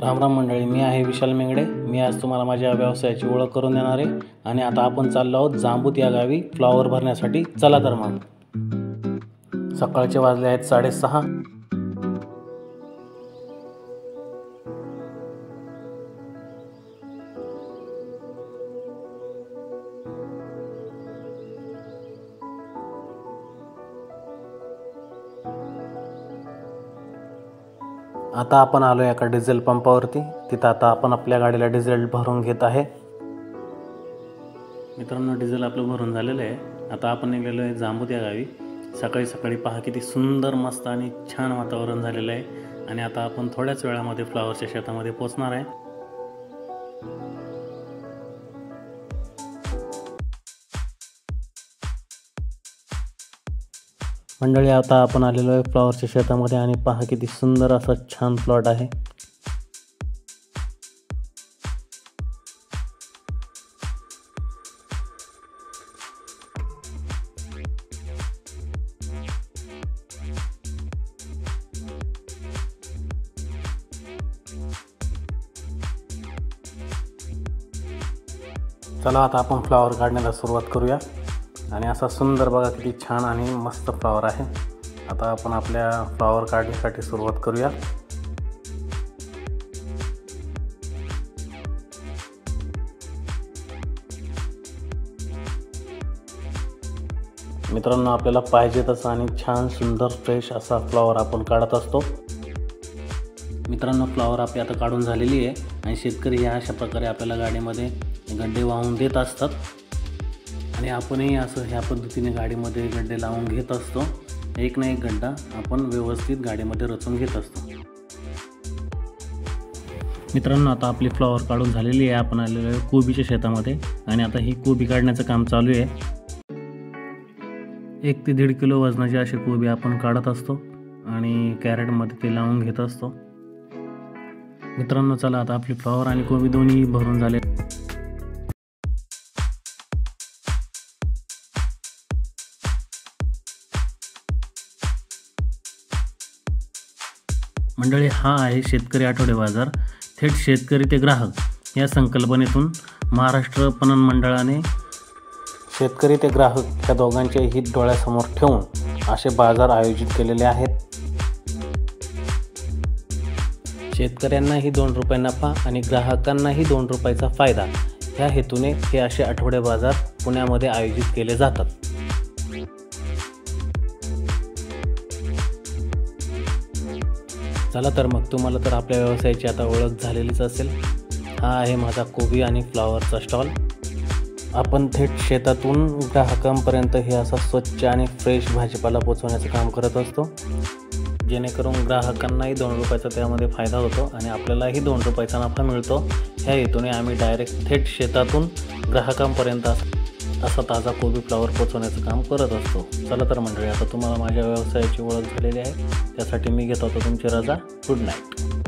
राम राम मंडळी, मी आहे विशाल मेंगडे। मी आज तुम्हाला माझ्या व्यवसायाची ओळख करून देणार आहे आणि आता आपण चाललो आहोत जांबूत या गावी फ्लॉवर भरण्यासाठी। चला तर मग। सकाळचे वाजले आहेत 6:30। आता आपण आलो एका डिझेल पंपावरती। तिथं आता आपण आपल्या गाडीला डिझेल भरून घेत आहे। मित्रांनो, डिझेल आपलं भरून झालेलं आहे। आता आपण निघालेलो आहे जांबूत या गावी। सकाळी सकाळी पहा किती सुंदर मस्त आणि छान वातावरण झालेलं आहे आणि आता आपण थोड्याच वेळामध्ये फ्लॉवरच्या शेतामध्ये पोहोचणार आहे। मंडळी, आता आपण आलेलो आहे फ्लॉवरच्या शेतामध्ये आणि पहा किती सुंदर असा छान प्लॉट आहे। चला आता आपण फ्लॉवर काढण्याला सुरुवात करूया। आणि असा सुंदर बघा किती छान आणि मस्त फ्लॉवर आहे। आता आपण आपल्या फ्लॉवर काढण्यासाठी सुरुवात करूया। मित्रांनो, आपल्याला पाहिजे तसा आणि छान सुंदर फ्रेश असा फ्लॉवर आपण काढत असतो। मित्रांनो, फ्लॉवर आपली आता काढून झालेली आहे आणि शेतकरी या अशा प्रकारे आपल्याला गाडीमध्ये गड्डे वाहून देत असतात आणि आपणही असं ह्या पद्धतीने गाडीमध्ये गड्डे लावून घेत असतो। एक ना एक गड्डा आपण व्यवस्थित गाडीमध्ये रचून घेत असतो। मित्रांनो, आता आपली फ्लॉवर काढून झालेली आहे। आपण आलेलो आहे कोबीच्या शेतामध्ये आणि आता ही कोबी काढण्याचं काम चालू आहे। 1 ते 1.5 किलो वजनाची अशी कोबी आपण काढत असतो आणि कॅरेटमध्ये ते लावून घेत असतो। मित्रांनो, चला आता आपली फ्लॉवर आणि कोबी दोन्ही भरून झाले। मंडळी, हा आहे शेतकरी आठवडे बाजार, थेट शेतकरी ते ग्राहक या संकल्पनेतून महाराष्ट्र पणन मंडळाने शेतकरी ते ग्राहक ह्या दोघांचे हित डोळ्यासमोर ठेवून असे बाजार आयोजित केलेले आहेत। शेतकऱ्यांनाही 2 रुपये नफा आणि ग्राहकांनाही 2 रुपयाचा फायदा, ह्या हेतूने हे असे आठवडे बाजार पुण्यामध्ये आयोजित केले जातात। चला तर मग, तुम्हाला तर आपल्या व्यवसायाची आता ओळख झालेलीच असेल। हा आहे माझा कोबी आणि फ्लॉवरचा स्टॉल। आपण थेट शेतातून ग्राहकांपर्यंत हे असा स्वच्छ आणि फ्रेश भाजीपाला पोचवण्याचं काम करत असतो, जेणेकरून ग्राहकांनाही 2 रुपयाचा त्यामध्ये फायदा होतो आणि आपल्यालाही 2 रुपयाचा नफा मिळतो। ह्या हेतूने आम्ही डायरेक्ट थेट शेतातून ग्राहकांपर्यंत असा ताजा कोबी फ्लॉवर पोचवण्याचं काम करत असतो। चला तर मंडळी, आता तुम्हाला माझ्या व्यवसायाची ओळख झालेली आहे, त्यासाठी मी घेत होतो तुमची रजा। Good night.